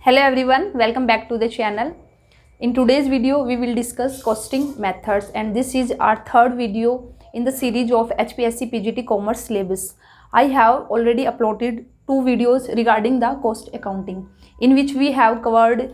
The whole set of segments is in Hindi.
Hello everyone, welcome back to the channel. In today's video, we will discuss costing methods, and this is our third video in the series of HPSC PGT Commerce syllabus. I have already uploaded two videos regarding the cost accounting, in which we have covered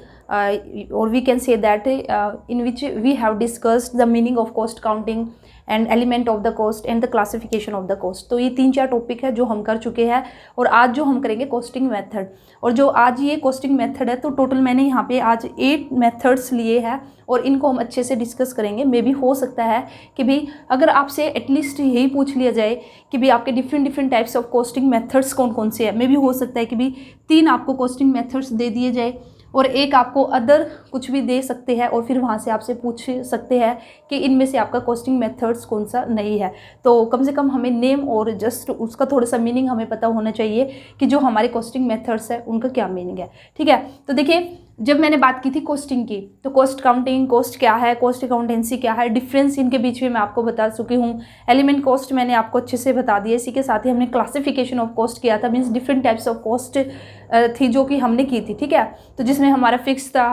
or we can say that in which we have discussed the meaning of cost counting and element of the cost and the classification of the cost. तो ये 3-4 टॉपिक है जो हम कर चुके हैं, और आज जो हम करेंगे कॉस्टिंग मेथड। और जो आज ये कॉस्टिंग मेथड है, तो टोटल मैंने यहाँ पे आज 8 मेथड्स लिए हैं और इनको हम अच्छे से डिस्कस करेंगे। मे भी हो सकता है कि भाई अगर आपसे एटलीस्ट यही पूछ लिया जाए कि भाई आपके different types of costing methods कौन कौन से हैं, मे भी हो सकता है कि भाई 3 आपको कॉस्टिंग मेथड्स दे दिए जाए और एक आपको अदर कुछ भी दे सकते हैं, और फिर वहाँ से आपसे पूछ सकते हैं कि इनमें से आपका कॉस्टिंग मेथड्स कौन सा नहीं है। तो कम से कम हमें नेम और जस्ट उसका थोड़ा सा मीनिंग हमें पता होना चाहिए कि जो हमारे कॉस्टिंग मेथड्स है उनका क्या मीनिंग है। ठीक है, तो देखिए जब मैंने बात की थी कॉस्टिंग की, तो कॉस्ट काउंटिंग, कॉस्ट क्या है, कॉस्ट अकाउंटेंसी क्या है, डिफरेंस इनके बीच में मैं आपको बता चुकी हूँ। एलिमेंट कॉस्ट मैंने आपको अच्छे से बता दिया। इसी के साथ ही हमने क्लासिफिकेशन ऑफ कॉस्ट किया था, means different types of cost थी जो कि हमने की थी। ठीक है, तो जिसमें हमारा फिक्स था,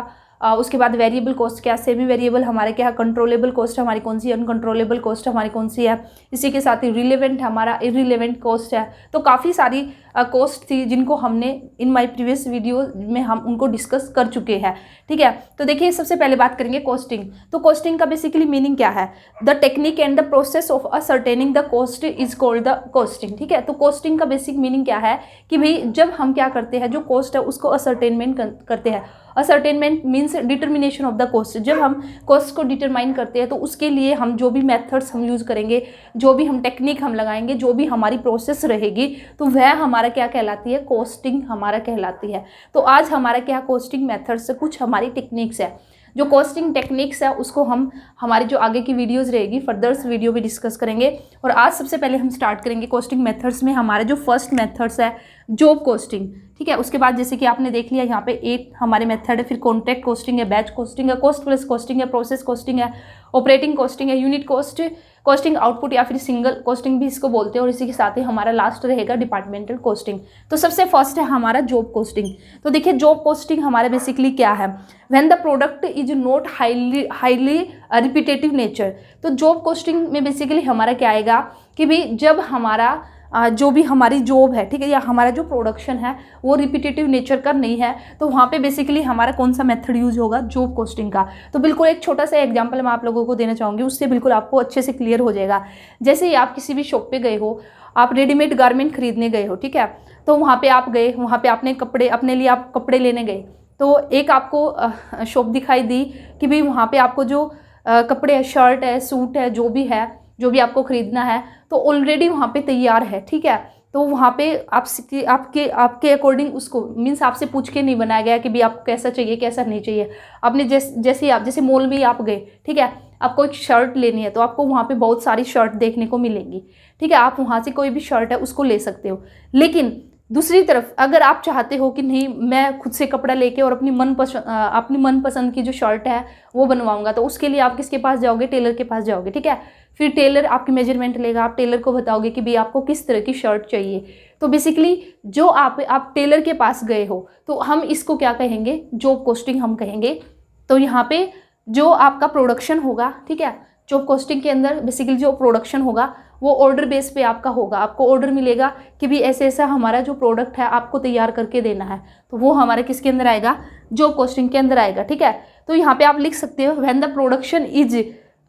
उसके बाद वेरिएबल कॉस्ट क्या, सेमी वेरिएबल हमारे क्या, कंट्रोलेबल कॉस्ट हमारी कौन सी है, अनकंट्रोलेबल कॉस्ट हमारी कौन सी है, इसी के साथ ही रिलेवेंट हमारा इररिलेवेंट कॉस्ट है। तो काफ़ी सारी कॉस्ट थी जिनको हमने इन माय प्रीवियस वीडियो में हम उनको डिस्कस कर चुके हैं। ठीक है, तो देखिए सबसे पहले बात करेंगे कॉस्टिंग। तो कॉस्टिंग का बेसिकली मीनिंग क्या है? The technique and the process of ascertaining the cost is called the costing. ठीक है, तो कॉस्टिंग का बेसिक मीनिंग क्या है कि भाई जब हम क्या करते हैं, जो कॉस्ट है उसको असर्टेनमेंट करते हैं। Ascertainment means determination of the cost. जब हम कॉस्ट को डिटरमाइन करते हैं तो उसके लिए हम जो भी मेथड्स हम यूज़ करेंगे, जो भी हम टेक्निक हम लगाएंगे, जो भी हमारी प्रोसेस रहेगी, तो वह हमारा क्या कहलाती है? कॉस्टिंग हमारा कहलाती है। तो आज हमारा क्या कॉस्टिंग मेथड्स से कुछ हमारी टेक्निक्स है। जो कॉस्टिंग टेक्निक्स है उसको हम हमारी जो आगे की वीडियोस रहेगी फर्दर्स वीडियो भी डिस्कस करेंगे। और आज सबसे पहले हम स्टार्ट करेंगे कॉस्टिंग मेथड्स में। हमारे जो फर्स्ट मेथड्स है जॉब कॉस्टिंग। ठीक है, उसके बाद जैसे कि आपने देख लिया यहाँ पे 8 हमारे मेथड है। फिर कॉन्ट्रैक्ट कॉस्टिंग है, बैच कॉस्टिंग है, कॉस्ट प्लस कॉस्टिंग है, प्रोसेस कॉस्टिंग है, ऑपरेटिंग कॉस्टिंग है, यूनिट कॉस्ट, कॉस्टिंग आउटपुट या फिर सिंगल कॉस्टिंग भी इसको बोलते हैं। और इसी के साथ ही हमारा लास्ट रहेगा डिपार्टमेंटल कॉस्टिंग। तो सबसे फर्स्ट है हमारा जॉब कॉस्टिंग। तो देखिए जॉब कॉस्टिंग हमारा बेसिकली क्या है? When the product is not highly repetitive nature. तो जॉब कॉस्टिंग में बेसिकली हमारा क्या आएगा कि भाई जब हमारा जो भी हमारी जॉब है, ठीक है, या हमारा जो प्रोडक्शन है वो रिपीटेटिव नेचर का नहीं है, तो वहाँ पे बेसिकली हमारा कौन सा मेथड यूज होगा? जॉब कॉस्टिंग का। तो बिल्कुल एक छोटा सा एग्जांपल मैं आप लोगों को देना चाहूँगी, उससे बिल्कुल आपको अच्छे से क्लियर हो जाएगा। जैसे ही आप किसी भी शॉप पे गए हो, आप रेडीमेड गारमेंट खरीदने गए हो, ठीक है, तो वहाँ पर आप गए, वहाँ पर आपने कपड़े अपने लिए आप कपड़े लेने गए, तो एक आपको शॉप दिखाई दी कि भाई वहाँ पर आपको जो कपड़े है, शर्ट है, सूट है, जो भी आपको ख़रीदना है, तो ऑलरेडी वहाँ पे तैयार है। ठीक है, तो वहाँ पे आपके अकॉर्डिंग उसको मीन्स आपसे पूछ के नहीं बनाया गया कि भाई आपको कैसा चाहिए कैसा नहीं चाहिए। आपने जैसे मॉल में आप गए, ठीक है, आपको एक शर्ट लेनी है, तो आपको वहाँ पे बहुत सारी शर्ट देखने को मिलेंगी। ठीक है, आप वहाँ से कोई भी शर्ट है उसको ले सकते हो। लेकिन दूसरी तरफ अगर आप चाहते हो कि नहीं मैं खुद से कपड़ा लेके और अपनी मनपसंद की जो शर्ट है वो बनवाऊंगा, तो उसके लिए आप किसके पास जाओगे? टेलर के पास जाओगे। ठीक है, फिर टेलर आपकी मेजरमेंट लेगा, आप टेलर को बताओगे कि भाई आपको किस तरह की शर्ट चाहिए। तो बेसिकली जो आप टेलर के पास गए हो, तो हम इसको क्या कहेंगे? जॉब कॉस्टिंग हम कहेंगे। तो यहाँ पे जो आपका प्रोडक्शन होगा, ठीक है, जॉब कॉस्टिंग के अंदर बेसिकली जो प्रोडक्शन होगा वो ऑर्डर बेस पे आपका होगा। आपको ऑर्डर मिलेगा कि भी ऐसे ऐसा हमारा जो प्रोडक्ट है आपको तैयार करके देना है, तो वो हमारे किसके अंदर आएगा? जॉब कॉस्टिंग के अंदर आएगा। ठीक है, तो यहाँ पे आप लिख सकते हो when the production is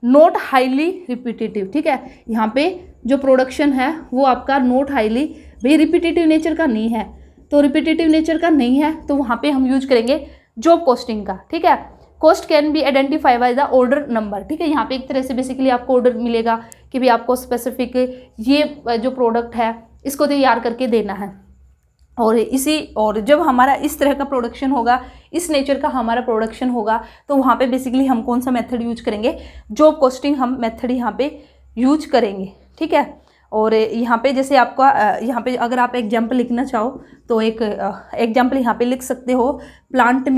not highly repetitive. ठीक है, यहाँ पे जो प्रोडक्शन है वो आपका नॉट हाईली, भाई रिपीटेटिव नेचर का नहीं है, तो रिपीटेटिव नेचर का नहीं है तो वहाँ पे हम यूज करेंगे जॉब कॉस्टिंग का। ठीक है, cost can be identify by the order number. ठीक है, यहाँ पे एक तरह से बेसिकली आपको ऑर्डर मिलेगा कि भाई आपको स्पेसिफिक ये जो प्रोडक्ट है इसको तैयार करके देना है। और जब हमारा इस तरह का प्रोडक्शन होगा, इस नेचर का हमारा प्रोडक्शन होगा, तो वहाँ पे बेसिकली हम कौन सा मेथड यूज करेंगे? जॉब कॉस्टिंग हम मेथड यहाँ पे यूज करेंगे। ठीक है, और यहाँ पे जैसे आपका यहाँ पे अगर आप एग्जाम्पल लिखना चाहो तो एक एग्जाम्पल यहाँ पे लिख सकते हो, प्लांट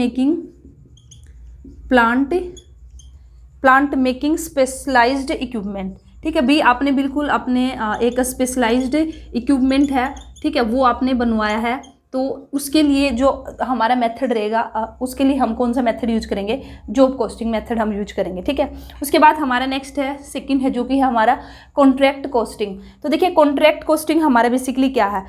मेकिंग स्पेशलाइज्ड इक्विपमेंट। ठीक है भाई, आपने बिल्कुल अपने एक स्पेशलाइज्ड इक्विपमेंट है, ठीक है, वो आपने बनवाया है, तो उसके लिए जो हमारा मेथड रहेगा उसके लिए हम कौन सा मेथड यूज करेंगे, जॉब कॉस्टिंग मेथड हम यूज करेंगे, ठीक है। उसके बाद हमारा नेक्स्ट है, सेकंड है जो कि है हमारा कॉन्ट्रैक्ट कॉस्टिंग। तो देखिए कॉन्ट्रैक्ट कॉस्टिंग हमारा बेसिकली क्या है,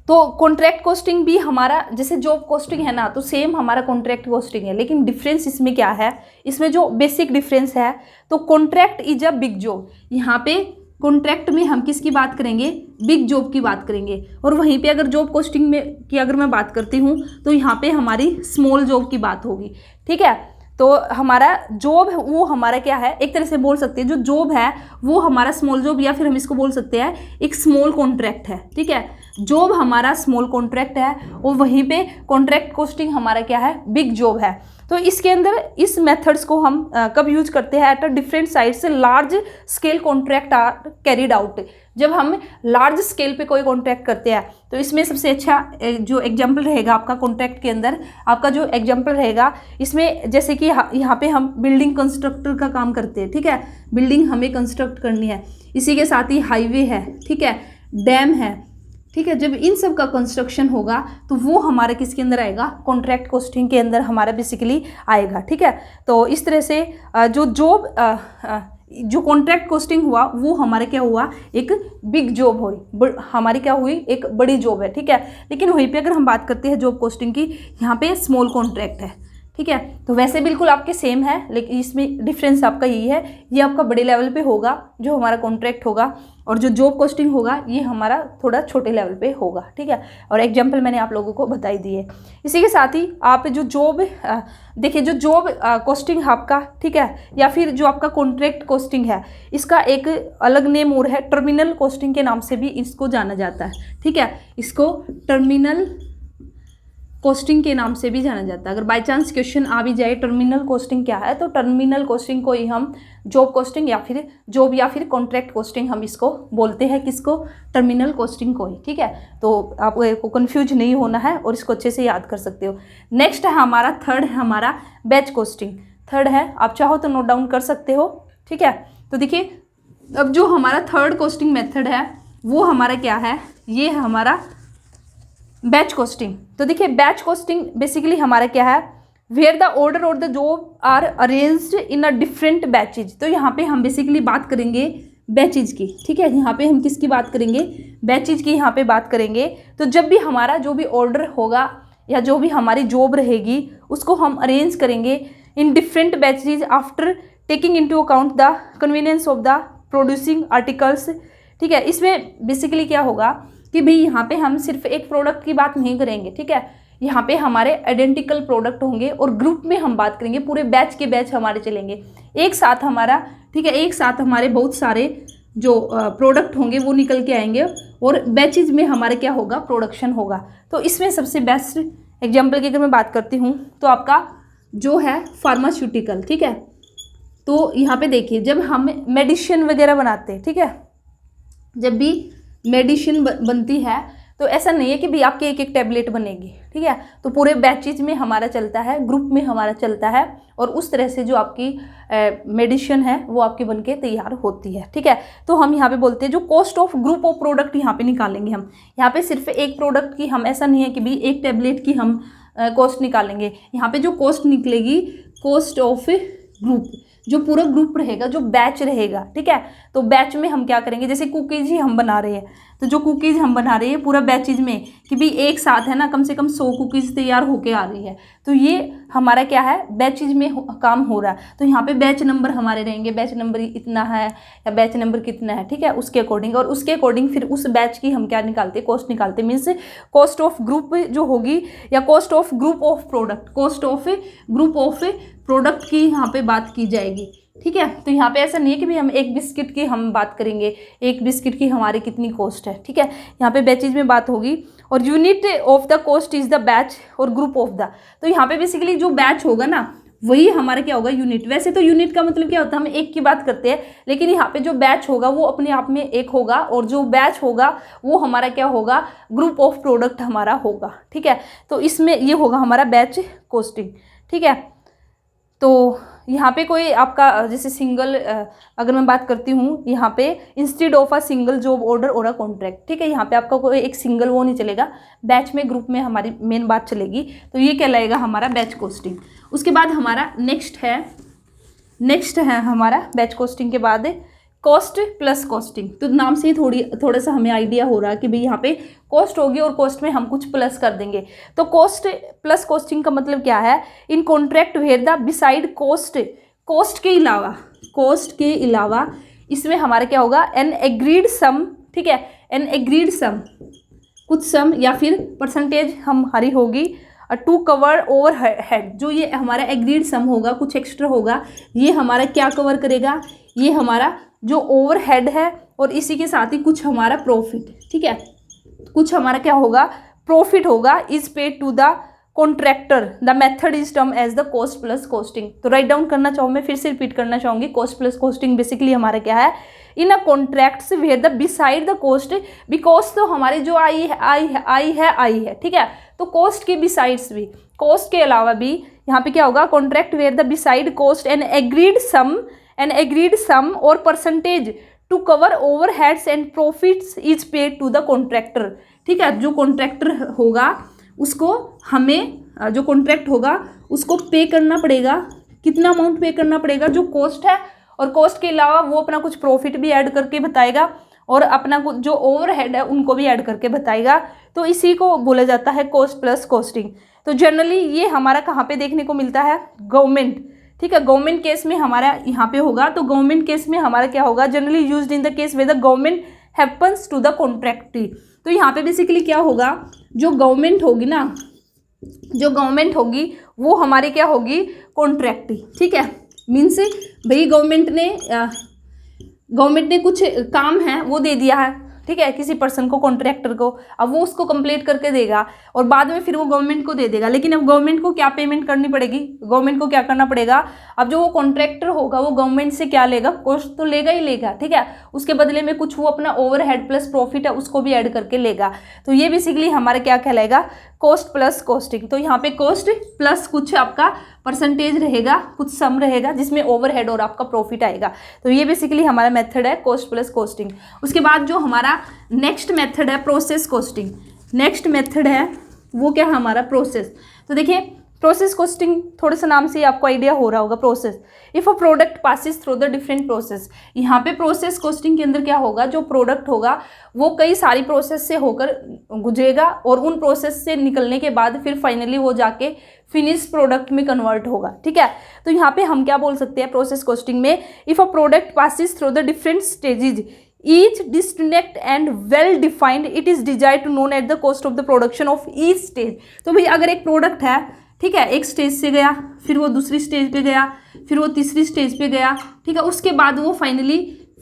तो कॉन्ट्रैक्ट कॉस्टिंग भी हमारा जैसे जॉब कॉस्टिंग है ना, तो सेम हमारा कॉन्ट्रैक्ट कॉस्टिंग है, लेकिन डिफरेंस इसमें क्या है, इसमें जो बेसिक डिफरेंस है, तो contract is a big job. यहाँ पे कॉन्ट्रैक्ट में हम किसकी बात करेंगे, बिग जॉब की बात करेंगे, और वहीं पे अगर जॉब कॉस्टिंग में की अगर मैं बात करती हूँ तो यहाँ पे हमारी स्मॉल जॉब की बात होगी, ठीक है। तो हमारा जॉब है वो हमारा क्या है, एक तरह से बोल सकते हैं जो जॉब है वो हमारा स्मॉल जॉब, या फिर हम इसको बोल सकते हैं एक स्मॉल कॉन्ट्रैक्ट है, ठीक है। जॉब हमारा स्मॉल कॉन्ट्रैक्ट है और वहीं पे कॉन्ट्रैक्ट कॉस्टिंग हमारा क्या है, बिग जॉब है। तो इसके अंदर इस मेथड्स को हम कब यूज करते हैं, एट अ डिफरेंट साइड से large scale contract are carried out. जब हम लार्ज स्केल पे कोई कॉन्ट्रैक्ट करते हैं तो इसमें सबसे अच्छा जो एग्जांपल रहेगा आपका कॉन्ट्रैक्ट के अंदर, आपका जो एग्जांपल रहेगा इसमें, जैसे कि यहाँ पे हम बिल्डिंग कंस्ट्रक्टर का काम करते हैं, ठीक है। बिल्डिंग हमें कंस्ट्रक्ट करनी है, इसी के साथ ही हाईवे है, ठीक है, डैम है, ठीक है। जब इन सब का कंस्ट्रक्शन होगा तो वो हमारे किसके अंदर आएगा, कॉन्ट्रैक्ट कॉस्टिंग के अंदर हमारा बेसिकली आएगा, ठीक है। तो इस तरह से जो कॉन्ट्रैक्ट कॉस्टिंग हुआ वो हमारे क्या हुआ, एक बिग जॉब हुई, हमारी क्या हुई, एक बड़ी जॉब है, ठीक है। लेकिन वहीं पे अगर हम बात करते हैं जॉब कॉस्टिंग की, यहाँ पे स्मॉल कॉन्ट्रैक्ट है, ठीक है। तो वैसे बिल्कुल आपके सेम है, लेकिन इसमें डिफरेंस आपका यही है, ये आपका बड़े लेवल पे होगा जो हमारा कॉन्ट्रैक्ट होगा, और जो जॉब कॉस्टिंग होगा ये हमारा थोड़ा छोटे लेवल पे होगा, ठीक है। और एग्जांपल मैंने आप लोगों को बताई दी है। इसी के साथ ही आप जो जॉब देखिए, जो जॉब कॉस्टिंग आपका, ठीक है, या फिर जो आपका कॉन्ट्रैक्ट कॉस्टिंग है, इसका एक अलग नेम और है, टर्मिनल कॉस्टिंग के नाम से भी इसको जाना जाता है, ठीक है। इसको टर्मिनल कॉस्टिंग के नाम से भी जाना जाता है। अगर बाय चांस क्वेश्चन आ भी जाए टर्मिनल कॉस्टिंग क्या है, तो टर्मिनल कॉस्टिंग को ही हम जॉब कॉस्टिंग या फिर कॉन्ट्रैक्ट कॉस्टिंग हम इसको बोलते हैं, किसको, टर्मिनल कॉस्टिंग को ही, ठीक है। तो आपको कंफ्यूज नहीं होना है और इसको अच्छे से याद कर सकते हो। नेक्स्ट है हमारा थर्ड है हमारा बैच कॉस्टिंग। थर्ड है, आप चाहो तो नोट डाउन कर सकते हो, ठीक है। तो देखिए अब जो हमारा थर्ड कॉस्टिंग मेथड है वो हमारा क्या है, ये है हमारा बैच कॉस्टिंग। तो देखिए बैच कॉस्टिंग बेसिकली हमारा क्या है, वेयर द ऑर्डर और the job are arranged in a different batches. तो यहाँ पे हम बेसिकली बात करेंगे बैचेज की, ठीक है। यहाँ पे हम किसकी बात करेंगे, बैचेज की यहाँ पे बात करेंगे। तो जब भी हमारा जो भी ऑर्डर होगा या जो भी हमारी जॉब रहेगी उसको हम अरेंज करेंगे in different batches after taking into account the convenience of the producing articles, ठीक है। इसमें बेसिकली क्या होगा कि भाई यहाँ पे हम सिर्फ एक प्रोडक्ट की बात नहीं करेंगे, ठीक है। यहाँ पे हमारे आइडेंटिकल प्रोडक्ट होंगे और ग्रुप में हम बात करेंगे, पूरे बैच के बैच हमारे चलेंगे एक साथ हमारा, ठीक है। एक साथ हमारे बहुत सारे जो प्रोडक्ट होंगे वो निकल के आएंगे और बैचेज में हमारे क्या होगा, प्रोडक्शन होगा। तो इसमें सबसे बेस्ट एग्जाम्पल की अगर मैं बात करती हूँ तो आपका जो है फार्मास्यूटिकल, ठीक है। तो यहाँ पे देखिए जब हम मेडिसिन वगैरह बनाते हैं, ठीक है, जब भी मेडिसिन बनती है तो ऐसा नहीं है कि भाई आपके एक एक टैबलेट बनेगी, ठीक है। तो पूरे बैचेज में हमारा चलता है, ग्रुप में हमारा चलता है, और उस तरह से जो आपकी मेडिसिन है वो आपकी बनके तैयार होती है, ठीक है। तो हम यहाँ पे बोलते हैं जो cost of group of product यहाँ पे निकालेंगे हम। यहाँ पे सिर्फ एक प्रोडक्ट की हम, ऐसा नहीं है कि भाई एक टैबलेट की हम कॉस्ट निकालेंगे। यहाँ पे जो कॉस्ट निकलेगी, कॉस्ट ऑफ ग्रुप, जो पूरा ग्रुप रहेगा, जो बैच रहेगा, ठीक है। तो बैच में हम क्या करेंगे, जैसे कुकीज़ ही हम बना रहे हैं, तो जो कुकीज़ हम बना रहे हैं पूरा बैचेज में कि भाई एक साथ है ना कम से कम 100 कुकीज़ तैयार होके आ रही है, तो ये हमारा क्या है, बैचेज में काम हो रहा है। तो यहाँ पे बैच नंबर हमारे रहेंगे, बैच नंबर इतना है या बैच नंबर कितना है, ठीक है, उसके अकॉर्डिंग, और उसके अकॉर्डिंग फिर उस बैच की हम क्या निकालते हैं, कॉस्ट निकालते हैं। मीन्स कॉस्ट ऑफ ग्रुप जो होगी या cost of group of product, cost of group of product की यहाँ पे बात की जाएगी, ठीक है। तो यहाँ पे ऐसा नहीं है कि भाई हम एक बिस्किट की हम बात करेंगे, एक बिस्किट की हमारी कितनी कॉस्ट है, ठीक है। यहाँ पे बैचेज में बात होगी, और unit of the cost is the batch और ग्रुप ऑफ द। तो यहाँ पे बेसिकली जो बैच होगा ना वही हमारा क्या होगा, यूनिट। वैसे तो यूनिट का मतलब क्या होता है, हम एक की बात करते हैं, लेकिन यहाँ पे जो बैच होगा वो अपने आप में एक होगा, और जो बैच होगा वो हमारा क्या होगा, ग्रुप ऑफ प्रोडक्ट हमारा होगा, ठीक है। तो इसमें ये होगा हमारा बैच कॉस्टिंग, ठीक है। तो यहाँ पे कोई आपका जैसे सिंगल अगर मैं बात करती हूँ यहाँ पे instead of a single job order और अ कॉन्ट्रैक्ट, ठीक है, यहाँ पे आपका कोई एक सिंगल वो नहीं चलेगा, बैच में ग्रुप में हमारी मेन बात चलेगी। तो ये कहलाएगा हमारा बैच कॉस्टिंग। उसके बाद हमारा नेक्स्ट है हमारा बैच कॉस्टिंग के बाद कॉस्ट प्लस कॉस्टिंग। तो नाम से ही थोड़ा सा हमें आइडिया हो रहा है कि भाई यहाँ पे कॉस्ट होगी और कॉस्ट में हम कुछ प्लस कर देंगे। तो कॉस्ट प्लस कॉस्टिंग का मतलब क्या है, in contract where the beside cost के अलावा इसमें हमारा क्या होगा, एन एग्रीड सम, ठीक है, एन एग्रीड सम, कुछ सम या फिर परसेंटेज हमारी होगी टू कवर ओवर हेड। जो ये हमारा एग्रीड सम होगा, कुछ एक्स्ट्रा होगा, ये हमारा क्या कवर करेगा, ये हमारा जो ओवर हेड है और इसी के साथ ही कुछ हमारा प्रॉफिट, ठीक है, कुछ हमारा क्या होगा, प्रॉफिट होगा, is paid to the contractor. The method is term as the cost plus costing. तो राइट डाउन करना चाहूँ, मैं फिर से रिपीट करना चाहूँगी, कॉस्ट प्लस कॉस्टिंग बेसिकली हमारा क्या है, in a contracts where the beside the cost, because तो हमारी जो आई है, ठीक है, तो कॉस्ट के बिसाइड्स भी, कॉस्ट के अलावा भी यहाँ पे क्या होगा, contract where the beside cost an agreed sum और percentage to cover overheads and profits is paid to the contractor, ठीक है। जो कॉन्ट्रैक्टर होगा उसको हमें जो कॉन्ट्रैक्ट होगा उसको पे करना पड़ेगा, कितना अमाउंट पे करना पड़ेगा, जो कॉस्ट है, और कॉस्ट के अलावा वो अपना कुछ प्रॉफिट भी ऐड करके बताएगा और अपना कुछ जो ओवरहेड है उनको भी ऐड करके बताएगा। तो इसी को बोला जाता है कॉस्ट प्लस कॉस्टिंग। तो जनरली ये हमारा कहाँ पे देखने को मिलता है, गवर्नमेंट, ठीक है, गवर्नमेंट केस में हमारा यहाँ पे होगा। तो गवर्नमेंट केस में हमारा क्या होगा, generally used in the case where the government happens to the contractee. तो यहाँ पे बेसिकली क्या होगा, जो गवर्नमेंट होगी ना, जो गवर्नमेंट होगी वो हमारी क्या होगी, कॉन्ट्रैक्टी, ठीक है। मीन्स भाई गवर्नमेंट ने कुछ काम है वो दे दिया है, ठीक है, किसी पर्सन को, कॉन्ट्रैक्टर को, अब वो उसको कंप्लीट करके देगा और बाद में फिर वो गवर्नमेंट को दे देगा। लेकिन अब गवर्नमेंट को क्या पेमेंट करनी पड़ेगी, गवर्नमेंट को क्या करना पड़ेगा, अब जो वो कॉन्ट्रैक्टर होगा वो गवर्नमेंट से क्या लेगा, कॉस्ट तो लेगा ही लेगा, ठीक है, उसके बदले में कुछ वो अपना ओवरहेड प्लस प्रॉफिट है उसको भी ऐड करके लेगा। तो ये बेसिकली हमारा क्या कहलाएगा, कॉस्ट प्लस कॉस्टिंग। तो यहाँ पे कॉस्ट प्लस कुछ आपका परसेंटेज रहेगा, कुछ सम रहेगा जिसमें ओवरहेड और आपका प्रॉफिट आएगा। तो ये बेसिकली हमारा मेथड है कॉस्ट प्लस कॉस्टिंग। उसके बाद जो हमारा नेक्स्ट मेथड है प्रोसेस कॉस्टिंग। नेक्स्ट मेथड है वो क्या है हमारा, प्रोसेस। तो देखिए प्रोसेस कॉस्टिंग, थोड़ा सा नाम से आपको आइडिया हो रहा होगा, process. If a product passes through the different process, यहाँ पे प्रोसेस कॉस्टिंग के अंदर क्या होगा, जो प्रोडक्ट होगा वो कई सारी प्रोसेस से होकर गुजरेगा और उन प्रोसेस से निकलने के बाद फिर फाइनली वो जाके फिनिश प्रोडक्ट में कन्वर्ट होगा, ठीक है। तो यहाँ पे हम क्या बोल सकते हैं प्रोसेस कॉस्टिंग में, if a product passes through the different stages each distinct and well defined, it is desired to known at the cost of the production of each stage। तो भाई अगर एक प्रोडक्ट है, ठीक है, एक स्टेज से गया, फिर वो दूसरी स्टेज पे गया, फिर वो तीसरी स्टेज पे गया, ठीक है, उसके बाद वो फाइनली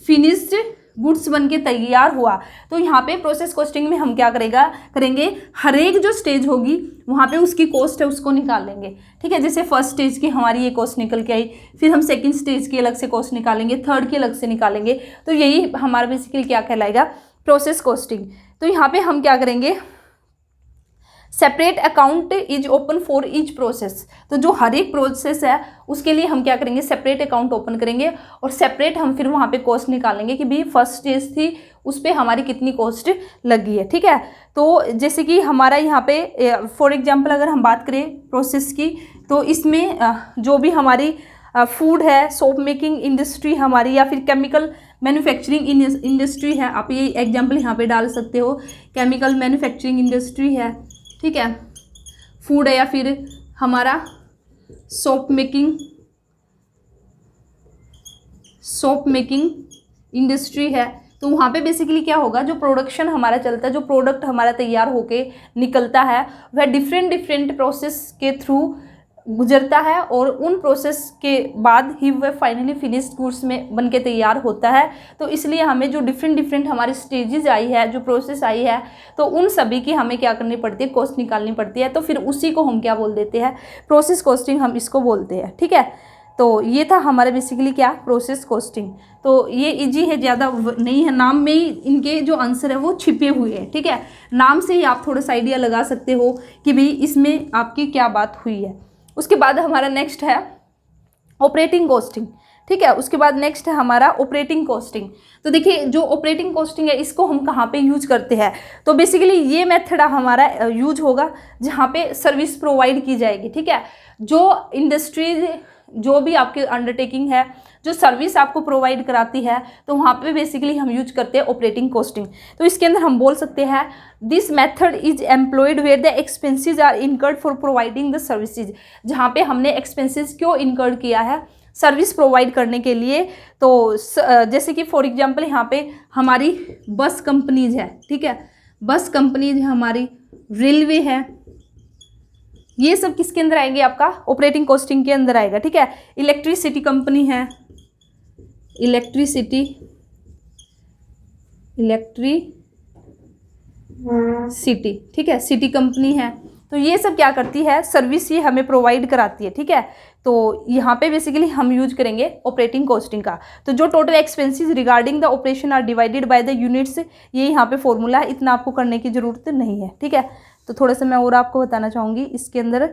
फिनिश्ड गुड्स बन के तैयार हुआ। तो यहाँ पे प्रोसेस कॉस्टिंग में हम क्या करेंगे, हर एक जो स्टेज होगी वहाँ पे उसकी कॉस्ट है उसको निकाल लेंगे, ठीक है। जैसे फर्स्ट स्टेज की हमारी ये कॉस्ट निकल के आई, फिर हम सेकंड स्टेज की अलग से कॉस्ट निकालेंगे, थर्ड की अलग से निकालेंगे। तो यही हमारा बेसिकली क्या कहलाएगा, प्रोसेस कॉस्टिंग। तो यहाँ पे हम क्या करेंगे, separate account is open for each process. तो जो हर एक प्रोसेस है उसके लिए हम क्या करेंगे, सेपरेट अकाउंट ओपन करेंगे और सेपरेट हम फिर वहाँ पे कॉस्ट निकालेंगे कि भाई फर्स्ट स्टेज थी उस पर हमारी कितनी कॉस्ट लगी है, ठीक है। तो जैसे कि हमारा यहाँ पे फॉर एग्जांपल अगर हम बात करें प्रोसेस की, तो इसमें जो भी हमारी फूड है, सोप मेकिंग इंडस्ट्री हमारी, या फिर केमिकल मैन्युफैक्चरिंग इंडस्ट्री है, आप ये एग्जांपल यहाँ पे डाल सकते हो, केमिकल मैन्युफैक्चरिंग इंडस्ट्री है, ठीक है, फूड है, या फिर हमारा सोप मेकिंग इंडस्ट्री है। तो वहाँ पे बेसिकली क्या होगा, जो प्रोडक्शन हमारा चलता है, जो प्रोडक्ट हमारा तैयार होके निकलता है वह डिफरेंट प्रोसेस के थ्रू गुजरता है और उन प्रोसेस के बाद ही वह फाइनली फिनिश्ड गुड्स में बनके तैयार होता है। तो इसलिए हमें जो डिफरेंट हमारी स्टेजेस आई है, जो प्रोसेस आई है, तो उन सभी की हमें क्या करनी पड़ती है, कॉस्ट निकालनी पड़ती है। तो फिर उसी को हम क्या बोल देते हैं, प्रोसेस कॉस्टिंग हम इसको बोलते हैं, ठीक है। तो ये था हमारा बेसिकली क्या, प्रोसेस कॉस्टिंग। तो ये इजी है, ज़्यादा नहीं है, नाम में ही इनके जो आंसर है वो छिपे हुए हैं, ठीक है। नाम से ही आप थोड़ा सा आइडिया लगा सकते हो कि भाई इसमें आपकी क्या बात हुई है। उसके बाद हमारा नेक्स्ट है ऑपरेटिंग कॉस्टिंग, ठीक है। उसके बाद नेक्स्ट है हमारा ऑपरेटिंग कॉस्टिंग। तो देखिए जो ऑपरेटिंग कॉस्टिंग है इसको हम कहाँ पे यूज करते हैं, तो बेसिकली ये मेथड हमारा यूज होगा जहाँ पे सर्विस प्रोवाइड की जाएगी, ठीक है। जो इंडस्ट्री, जो भी आपकी अंडरटेकिंग है, जो सर्विस आपको प्रोवाइड कराती है, तो वहाँ पे बेसिकली हम यूज करते हैं ऑपरेटिंग कॉस्टिंग। तो इसके अंदर हम बोल सकते हैं this method is employed where the expenses are incurred for providing the services. जहाँ पे हमने एक्सपेंसेस क्यों इनकर्ड किया है, सर्विस प्रोवाइड करने के लिए। तो जैसे कि फॉर एग्जांपल यहाँ पे हमारी बस कंपनीज है, ठीक है, बस कंपनीज है हमारी, रेलवे है, ये सब किसके अंदर आएंगे, आपका ऑपरेटिंग कॉस्टिंग के अंदर आएगा, ठीक है। इलेक्ट्रिसिटी कंपनी है, इलेक्ट्रिसिटी, ठीक है, सिटी कंपनी है। तो ये सब क्या करती है, सर्विस ये हमें प्रोवाइड कराती है, ठीक है। तो यहाँ पे बेसिकली हम यूज करेंगे ऑपरेटिंग कॉस्टिंग का। तो जो total expenses regarding the operation are divided by the units, ये यहाँ पे फॉर्मूला है, इतना आपको करने की जरूरत नहीं है, ठीक है। तो थोड़ा सा मैं और आपको बताना चाहूँगी इसके अंदर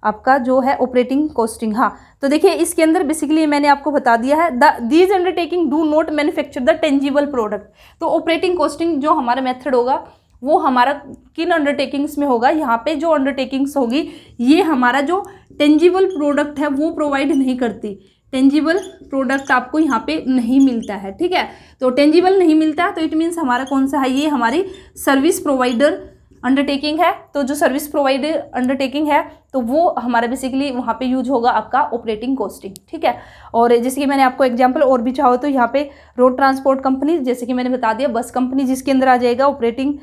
आपका जो है ऑपरेटिंग कॉस्टिंग। हाँ, तो देखिए इसके अंदर बेसिकली मैंने आपको बता दिया है these undertaking do not manufacture the tangible product. तो ऑपरेटिंग कॉस्टिंग जो हमारा मेथड होगा वो हमारा किन अंडरटेकिंग्स में होगा, यहाँ पे जो अंडरटेकिंग्स होगी ये हमारा जो टेंजिबल प्रोडक्ट है वो प्रोवाइड नहीं करती, टेंजिबल प्रोडक्ट आपको यहाँ पे नहीं मिलता है, ठीक है। तो टेंजिबल नहीं मिलता तो इट मीन्स हमारा कौन सा है, ये हमारी सर्विस प्रोवाइडर अंडरटेकिंग है। तो जो सर्विस प्रोवाइडर अंडरटेकिंग है तो वो हमारा बेसिकली वहाँ पे यूज होगा आपका ऑपरेटिंग कॉस्टिंग, ठीक है। और जैसे कि मैंने आपको एग्जांपल और भी चाहो तो यहाँ पे रोड ट्रांसपोर्ट कंपनी, जैसे कि मैंने बता दिया, बस कंपनी जिसके अंदर आ जाएगा ऑपरेटिंग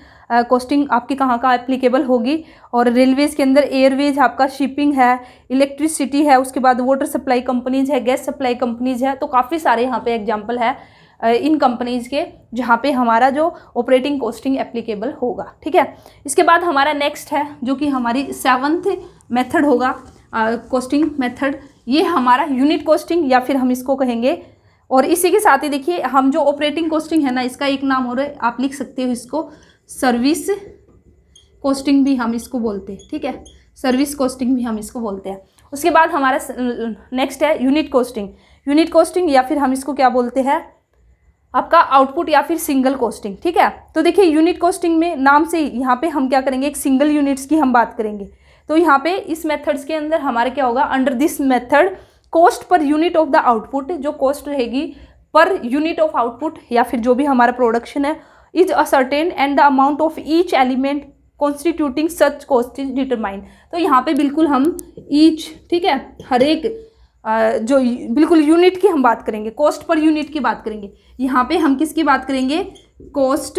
कॉस्टिंग आपकी कहाँ का एप्लीकेबल होगी। और रेलवेज़ के अंदर एयरवेज आपका, शिपिंग है, इलेक्ट्रिसिटी है, उसके बाद वाटर सप्लाई कंपनीज है, गैस सप्लाई कंपनीज है। तो काफ़ी सारे यहाँ पे एग्जाम्पल है इन कंपनीज के जहाँ पे हमारा जो ऑपरेटिंग कॉस्टिंग एप्लीकेबल होगा, ठीक है। इसके बाद हमारा नेक्स्ट है जो कि हमारी 7th मेथड होगा कॉस्टिंग मेथड, ये हमारा यूनिट कॉस्टिंग या फिर हम इसको कहेंगे। और इसी के साथ ही देखिए हम जो ऑपरेटिंग कॉस्टिंग है ना, इसका एक नाम और है, आप लिख सकते हो इसको सर्विस कॉस्टिंग भी हम इसको बोलते हैं, ठीक है, सर्विस कॉस्टिंग भी हम इसको बोलते हैं। उसके बाद हमारा नेक्स्ट है यूनिट कॉस्टिंग। यूनिट कॉस्टिंग या फिर हम इसको क्या बोलते हैं, आपका आउटपुट या फिर सिंगल कॉस्टिंग, ठीक है। तो देखिए यूनिट कॉस्टिंग में नाम से यहाँ पे हम क्या करेंगे, एक सिंगल यूनिट्स की हम बात करेंगे। तो यहाँ पे इस मेथड्स के अंदर हमारे क्या होगा, under this method cost per unit of the output, जो कॉस्ट रहेगी पर यूनिट ऑफ आउटपुट या फिर जो भी हमारा प्रोडक्शन है, is ascertain and the amount of each element constituting such cost is determined. तो यहाँ पे बिल्कुल हम ईच, ठीक है, हर एक जो बिल्कुल यूनिट की हम बात करेंगे, कॉस्ट पर यूनिट की बात करेंगे। यहाँ पे हम किसकी बात करेंगे, कॉस्ट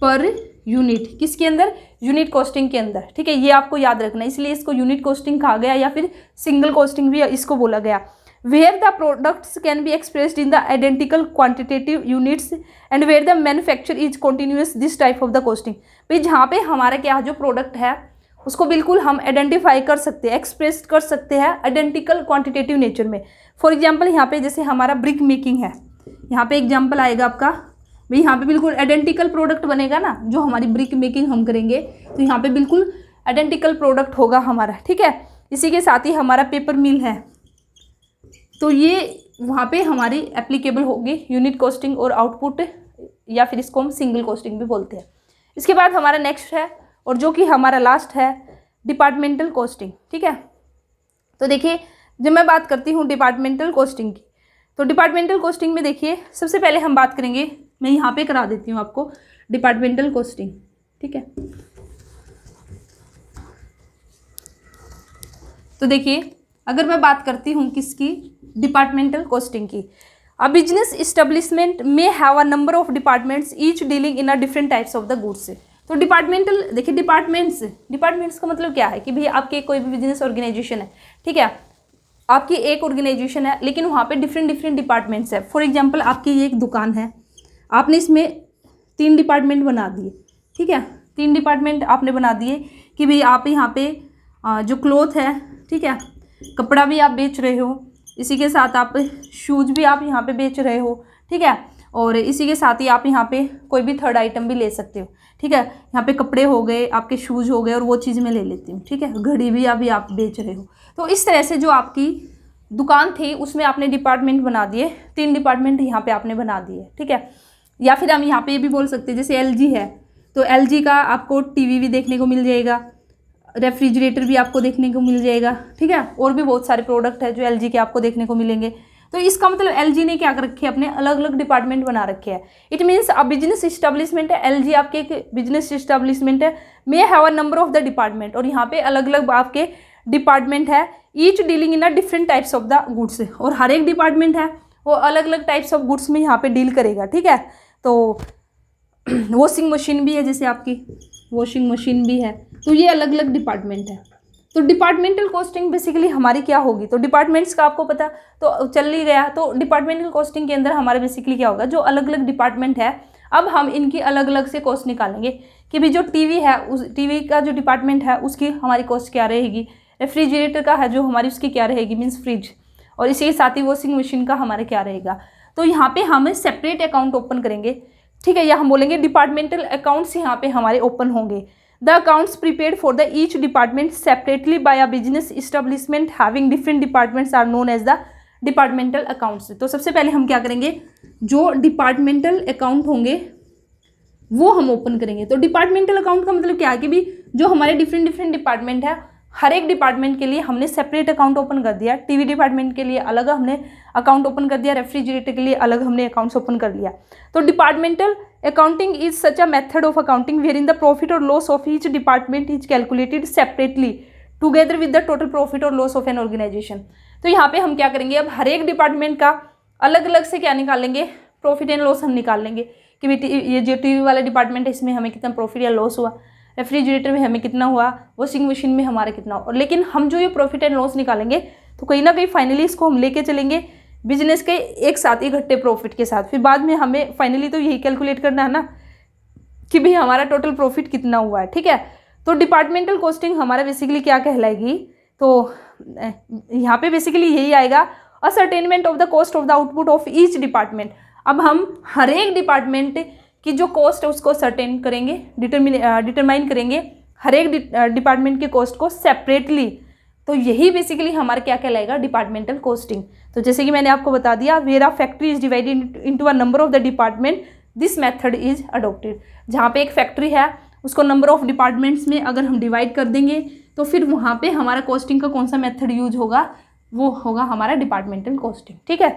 पर यूनिट, किसके अंदर, यूनिट कॉस्टिंग के अंदर, ठीक है। ये आपको याद रखना है, इसलिए इसको यूनिट कॉस्टिंग कहा गया या फिर सिंगल कॉस्टिंग भी इसको बोला गया। Where the products can be expressed in the identical quantitative units and where the manufacture is continuous this type of the costing. भाई जहाँ पे हमारा क्या जो प्रोडक्ट है उसको बिल्कुल हम आइडेंटिफाई कर सकते हैं, एक्सप्रेस कर सकते हैं आइडेंटिकल क्वांटिटेटिव नेचर में। फॉर एग्जांपल यहाँ पे जैसे हमारा ब्रिक मेकिंग है, यहाँ पे एग्जांपल आएगा आपका, भाई यहाँ पे बिल्कुल आइडेंटिकल प्रोडक्ट बनेगा ना, जो हमारी ब्रिक मेकिंग हम करेंगे तो यहाँ पे बिल्कुल आइडेंटिकल प्रोडक्ट होगा हमारा, ठीक है। इसी के साथ ही हमारा पेपर मिल है, तो ये वहाँ पे हमारी एप्लीकेबल होगी यूनिट कॉस्टिंग और आउटपुट, या फिर इसको हम सिंगल कॉस्टिंग भी बोलते हैं। इसके बाद हमारा नेक्स्ट है और जो कि हमारा लास्ट है डिपार्टमेंटल कॉस्टिंग, ठीक है। तो देखिए जब मैं बात करती हूँ डिपार्टमेंटल कॉस्टिंग की, तो डिपार्टमेंटल कॉस्टिंग में देखिए सबसे पहले हम बात करेंगे, मैं यहाँ पे करा देती हूँ आपको डिपार्टमेंटल कॉस्टिंग, ठीक है। तो देखिए अगर मैं बात करती हूँ किसकी, डिपार्टमेंटल कॉस्टिंग की, अ बिजनेस इस्टेब्लिशमेंट में have a number of departments each dealing in a different types of the goods. तो डिपार्टमेंटल, देखिए डिपार्टमेंट्स का मतलब क्या है कि भाई आपके कोई भी बिजनेस ऑर्गेनाइजेशन है, ठीक है, आपकी एक ऑर्गेनाइजेशन है लेकिन वहाँ पे डिफरेंट डिपार्टमेंट्स है। फॉर एग्जांपल आपकी ये एक दुकान है, आपने इसमें 3 डिपार्टमेंट बना दिए, ठीक है, 3 डिपार्टमेंट आपने बना दिए कि भाई आप यहाँ पे जो क्लॉथ है, ठीक है, कपड़ा भी आप बेच रहे हो, इसी के साथ आप शूज़ भी आप यहाँ पे बेच रहे हो, ठीक है, और इसी के साथ ही आप यहाँ पे कोई भी थर्ड आइटम भी ले सकते हो, ठीक है। यहाँ पे कपड़े हो गए, आपके शूज़ हो गए, और वो चीज़ मैं ले लेती हूँ, ठीक है, घड़ी भी अभी आप बेच रहे हो। तो इस तरह से जो आपकी दुकान थी उसमें आपने डिपार्टमेंट बना दिए, 3 डिपार्टमेंट यहाँ पे आपने बना दिए, ठीक है। या फिर हम यहाँ पे ये भी बोल सकते हैं, जैसे LG है तो LG का आपको टीवी भी देखने को मिल जाएगा, रेफ्रिजरेटर भी आपको देखने को मिल जाएगा, ठीक है। और भी बहुत सारे प्रोडक्ट है जो LG के आपको देखने को मिलेंगे। तो इसका मतलब LG ने क्या कर रखे हैं, अपने अलग अलग डिपार्टमेंट बना रखे हैं। It means a business establishment है, LG आपके एक बिजनेस इस्टेब्लिशमेंट है, may have a number of the department, और यहाँ पे अलग अलग आपके डिपार्टमेंट है, each dealing in a different types of the goods, और हर एक डिपार्टमेंट है वो अलग अलग टाइप्स ऑफ गुड्स में यहाँ पे डील करेगा, ठीक है। तो वॉशिंग मशीन भी है, जैसे आपकी वॉशिंग मशीन भी है, तो ये अलग अलग डिपार्टमेंट है। तो डिपार्टमेंटल कॉस्टिंग बेसिकली हमारी क्या होगी, तो डिपार्टमेंट्स का आपको पता तो चल ही गया। तो डिपार्टमेंटल कॉस्टिंग के अंदर हमारे बेसिकली क्या होगा, जो अलग अलग डिपार्टमेंट है अब हम इनकी अलग अलग से कॉस्ट निकालेंगे कि भी जो टीवी है उस टीवी का जो डिपार्टमेंट है उसकी हमारी कॉस्ट क्या रहेगी, रेफ्रिजरेटर का है जो हमारी उसकी क्या रहेगी मीन्स फ्रिज, और इसी के साथ ही वॉशिंग मशीन का हमारे क्या रहेगा। तो यहाँ पे हम सेपरेट अकाउंट ओपन करेंगे, ठीक है, या हम बोलेंगे डिपार्टमेंटल अकाउंट्स यहाँ पे हमारे ओपन होंगे। The accounts prepared for the each department separately by a business establishment having different departments are known as the departmental accounts. तो सबसे पहले हम क्या करेंगे, जो डिपार्टमेंटल अकाउंट होंगे वो हम ओपन करेंगे। तो डिपार्टमेंटल अकाउंट का मतलब क्या है कि भी जो हमारे डिफरेंट डिफरेंट डिपार्टमेंट है, हर एक डिपार्टमेंट के लिए हमने सेपरेट अकाउंट ओपन कर दिया। टीवी डिपार्टमेंट के लिए अलग हमने अकाउंट ओपन कर दिया, रेफ्रिजरेटर के लिए अलग हमने अकाउंट्स ओपन कर लिया। तो departmental accounting is such a method of accounting wherein the profit और loss of each department is calculated separately together with the total profit और लॉस ऑफ एन ऑर्गेनाइजेशन। तो यहाँ पे हम क्या करेंगे, अब हर एक डिपार्टमेंट का अलग अलग से क्या निकालेंगे, प्रॉफिट एंड लॉस हम निकाल लेंगे कि बेटी ये जो टीवी वाला डिपार्टमेंट है इसमें हमें कितना प्रॉफिट या लॉस हुआ, रेफ्रिजरेटर में हमें कितना हुआ, वॉशिंग मशीन में हमारा कितना हुआ। लेकिन हम जो ये प्रॉफिट एंड लॉस निकालेंगे तो कहीं ना कहीं फाइनली इसको हम लेके चलेंगे बिजनेस के एक साथ इकट्ठे प्रॉफिट के साथ। फिर बाद में हमें फाइनली तो यही कैलकुलेट करना है ना कि भाई हमारा टोटल प्रॉफिट कितना हुआ है, ठीक है। तो डिपार्टमेंटल कॉस्टिंग हमारा बेसिकली क्या कहलाएगी, तो यहाँ पे बेसिकली यही आएगा, ascertainment of the cost of the output of each department. अब हम हर एक डिपार्टमेंट की जो कॉस्ट है उसको सर्टेन करेंगे, डिटरमाइन करेंगे हर एक डिपार्टमेंट के कॉस्ट को सेपरेटली। तो यही बेसिकली हमारा क्या कहलाएगा, डिपार्टमेंटल कॉस्टिंग। तो जैसे कि मैंने आपको बता दिया, where a factory is divided into a number of the department this method is adopted. जहाँ पे एक फैक्ट्री है उसको नंबर ऑफ डिपार्टमेंट्स में अगर हम डिवाइड कर देंगे तो फिर वहाँ पे हमारा कॉस्टिंग का कौन सा मेथड यूज होगा, वो होगा हमारा डिपार्टमेंटल कॉस्टिंग, ठीक है।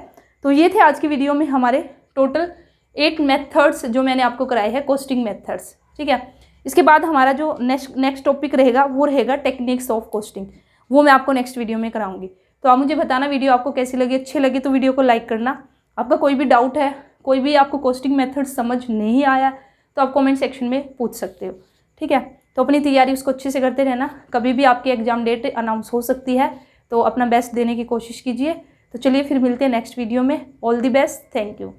तो ये थे आज की वीडियो में हमारे टोटल 8 मेथड्स जो मैंने आपको कराए हैं, कॉस्टिंग मेथड्स, ठीक है। इसके बाद हमारा जो नेक्स्ट टॉपिक रहेगा वो रहेगा टेक्निक्स ऑफ कॉस्टिंग, वो मैं आपको नेक्स्ट वीडियो में कराऊंगी। तो आप मुझे बताना वीडियो आपको कैसी लगी, अच्छी लगी तो वीडियो को लाइक करना। आपका कोई भी डाउट है, कोई भी आपको कॉस्टिंग मेथड समझ नहीं आया तो आप कमेंट सेक्शन में पूछ सकते हो, ठीक है। तो अपनी तैयारी उसको अच्छे से करते रहना, कभी भी आपकी एग्जाम डेट अनाउंस हो सकती है, तो अपना बेस्ट देने की कोशिश कीजिए। तो चलिए फिर मिलते हैं नेक्स्ट वीडियो में। All the best, thank you.